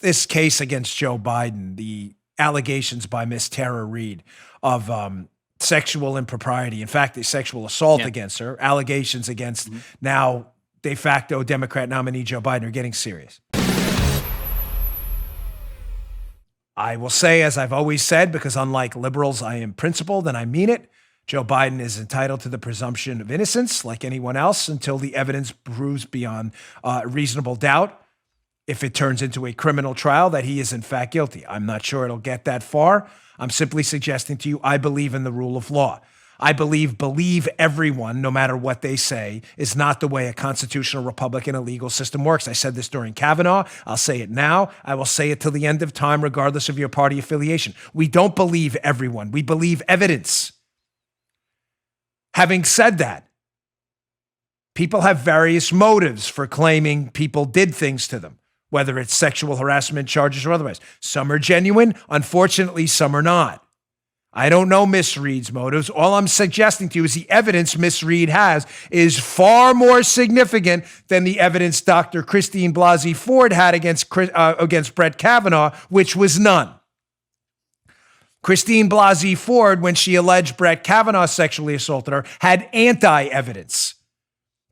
This case against Joe Biden, the allegations by Miss Tara Reade of sexual impropriety, in fact, a sexual assault against her, allegations against now de facto Democrat nominee Joe Biden are getting serious. I will say, as I've always said, because unlike liberals, I am principled and I mean it, Joe Biden is entitled to the presumption of innocence like anyone else until the evidence proves beyond reasonable doubt, if it turns into a criminal trial, that he is in fact guilty. I'm not sure it'll get that far. I'm simply suggesting to you, I believe in the rule of law. I believe everyone, no matter what they say, is not the way a constitutional republic and a legal system works. I said this during Kavanaugh. I'll say it now. I will say it till the end of time, regardless of your party affiliation. We don't believe everyone. We believe evidence. Having said that, people have various motives for claiming people did things to them, whether it's sexual harassment charges or otherwise. Some are genuine. Unfortunately, some are not. I don't know Miss Reade's motives. All I'm suggesting to you is the evidence Miss Reade has is far more significant than the evidence Dr. Christine Blasey Ford had against Brett Kavanaugh, which was none. Christine Blasey Ford, when she alleged Brett Kavanaugh sexually assaulted her, had anti-evidence.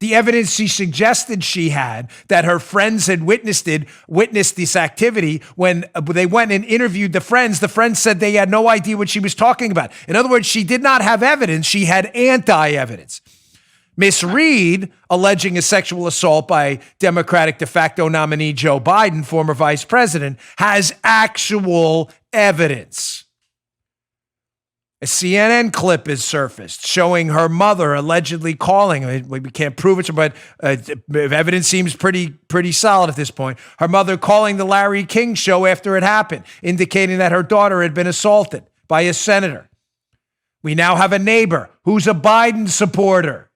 The evidence she suggested she had, that her friends had witnessed this activity, when they went and interviewed the friends said they had no idea what she was talking about. In other words, she did not have evidence. She had anti-evidence. Miss Reade, alleging a sexual assault by Democratic de facto nominee Joe Biden, former vice president, has actual evidence. A CNN clip is surfaced showing her mother allegedly calling. We can't prove it, but evidence seems pretty solid at this point. Her mother calling the Larry King show after it happened, indicating that her daughter had been assaulted by a senator. We now have a neighbor who's a Biden supporter.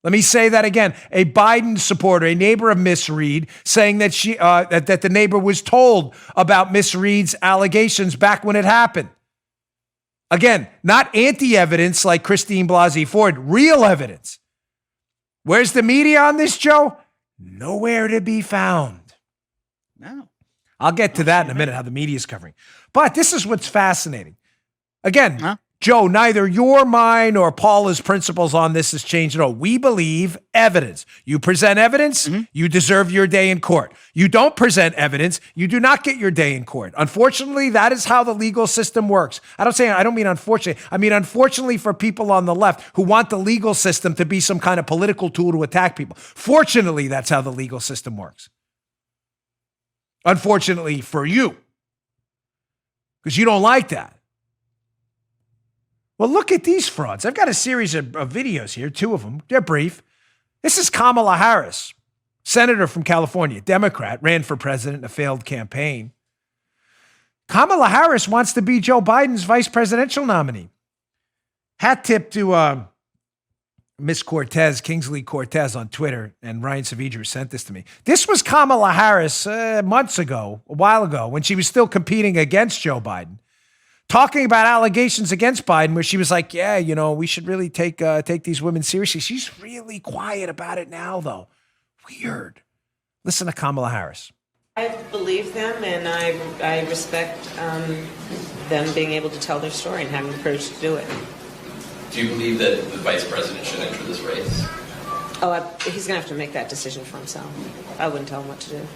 Let me say that again. A Biden supporter, a neighbor of Miss Reade, saying that that the neighbor was told about Miss Reade's allegations back when it happened. Again, not anti-evidence like Christine Blasey Ford, real evidence. Where's the media on this, Joe? Nowhere to be found. No. I'll get to that in a minute, how the media is covering. But this is what's fascinating. Again, Joe, neither your, mine, or Paula's principles on this has changed at all. We believe evidence. You present evidence, you deserve your day in court. You don't present evidence, you do not get your day in court. Unfortunately, that is how the legal system works. I don't mean unfortunately. I mean, unfortunately for people on the left who want the legal system to be some kind of political tool to attack people. Fortunately, that's how the legal system works. Unfortunately for you, because you don't like that. Well, look at these frauds. I've got a series of videos here, 2 of them. They're brief. This is Kamala Harris, senator from California, Democrat, ran for president in a failed campaign. Kamala Harris wants to be Joe Biden's vice presidential nominee. Hat tip to Miss Cortez, Kingsley Cortez on Twitter, and Ryan Savidra sent this to me. This was Kamala Harris months ago, a while ago, when she was still competing against Joe Biden, talking about allegations against Biden, where she was like, yeah, we should really take these women seriously. She's really quiet about it now, though. Weird. Listen to Kamala Harris. I believe them, and I respect them being able to tell their story and having the courage to do it. Do you believe that the vice president should enter this race? He's going to have to make that decision for himself. I wouldn't tell him what to do.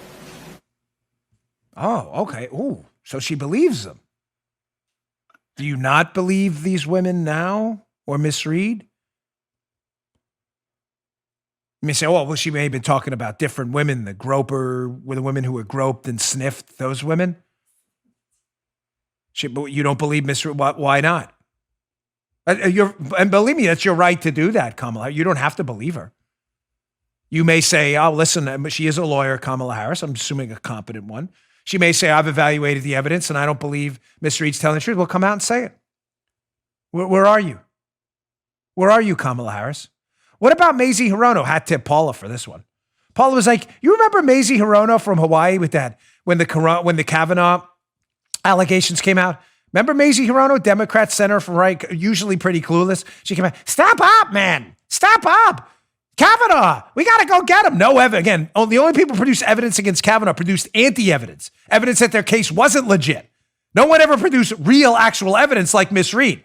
Oh, okay. Ooh, so she believes them. Do you not believe these women now, or Miss Reade? You may say, well, she may have been talking about different women, the women who were groped and sniffed, those women. But you don't believe Miss Reade? Why not? And believe me, that's your right to do that, Kamala. You don't have to believe her. You may say, oh, listen, she is a lawyer, Kamala Harris. I'm assuming a competent one. She may say, I've evaluated the evidence and I don't believe Miss Reade's telling the truth. Well, come out and say it. Where are you? Where are you, Kamala Harris? What about Mazie Hirono? Hat tip Paula for this one. Paula was like, you remember Mazie Hirono from Hawaii with that, when the Kavanaugh allegations came out? Remember Mazie Hirono, Democrat senator from right, usually pretty clueless? She came out, stop up, man. Stop up. Kavanaugh, we got to go get him. No evidence. Again, the only people who produced evidence against Kavanaugh produced anti-evidence, evidence that their case wasn't legit. No one ever produced real, actual evidence like Miss Reed,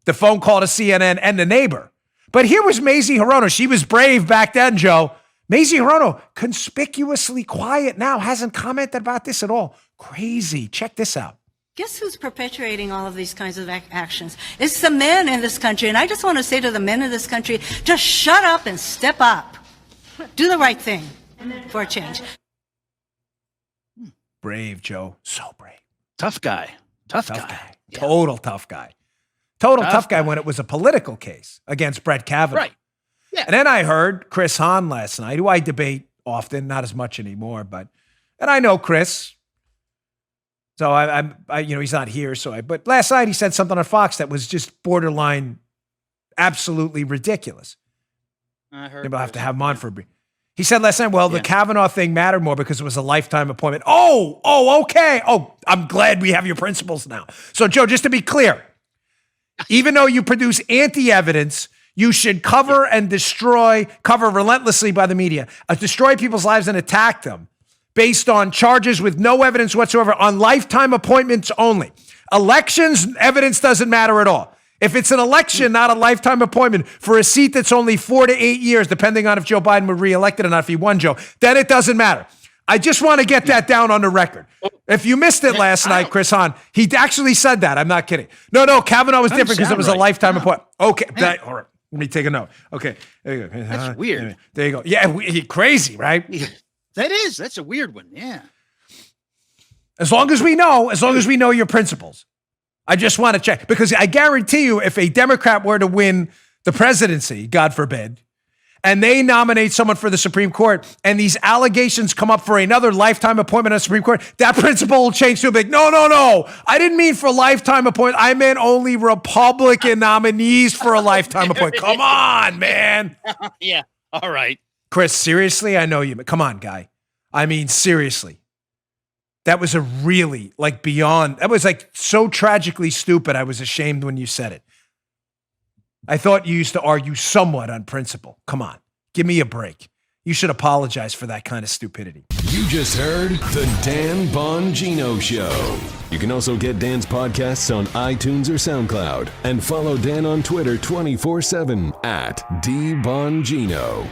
the phone call to CNN and the neighbor. But here was Mazie Hirono. She was brave back then, Joe. Mazie Hirono, conspicuously quiet now, hasn't commented about this at all. Crazy. Check this out. Guess who's perpetuating all of these kinds of actions? It's the men in this country. And I just want to say to the men in this country, just shut up and step up. Do the right thing for a change. Brave, Joe. So brave. Tough guy. Tough guy. Yeah. Total tough guy. Total tough guy when it was a political case against Brett Kavanaugh. Right. Yeah. And then I heard Chris Hahn last night, who I debate often, not as much anymore, and I know Chris. So I he's not here. But last night he said something on Fox that was just borderline, absolutely ridiculous. I heard. Maybe I'll have to have him on for a brief. He said last night, the Kavanaugh thing mattered more because it was a lifetime appointment. Oh, okay. Oh, I'm glad we have your principles now. So Joe, just to be clear, even though you produce anti-evidence, you should cover relentlessly by the media, destroy people's lives and attack them based on charges with no evidence whatsoever on lifetime appointments only. Elections, evidence doesn't matter at all. If it's an election, not a lifetime appointment for a seat that's only 4 to 8 years, depending on if Joe Biden were reelected or not, if he won, Joe, then it doesn't matter. I just want to get that down on the record. If you missed it last night, Chris Hahn, he actually said that. I'm not kidding. No, Kavanaugh was different because it was a lifetime appointment. Okay, all right. Let me take a note. Okay, there you go. That's weird. There you go. Yeah, crazy, right? That is. That's a weird one. Yeah. As long as we know your principles. I just want to check because I guarantee you if a Democrat were to win the presidency, God forbid, and they nominate someone for the Supreme Court and these allegations come up for another lifetime appointment on the Supreme Court, that principle will change to a big, no. I didn't mean for lifetime appointment. I meant only Republican nominees for a lifetime appointment. Come on, man. Yeah. All right. Chris, seriously? I know you. Come on, guy. I mean, seriously. That was that was so tragically stupid. I was ashamed when you said it. I thought you used to argue somewhat on principle. Come on, give me a break. You should apologize for that kind of stupidity. You just heard the Dan Bongino Show. You can also get Dan's podcasts on iTunes or SoundCloud and follow Dan on Twitter 24/7 @DBongino.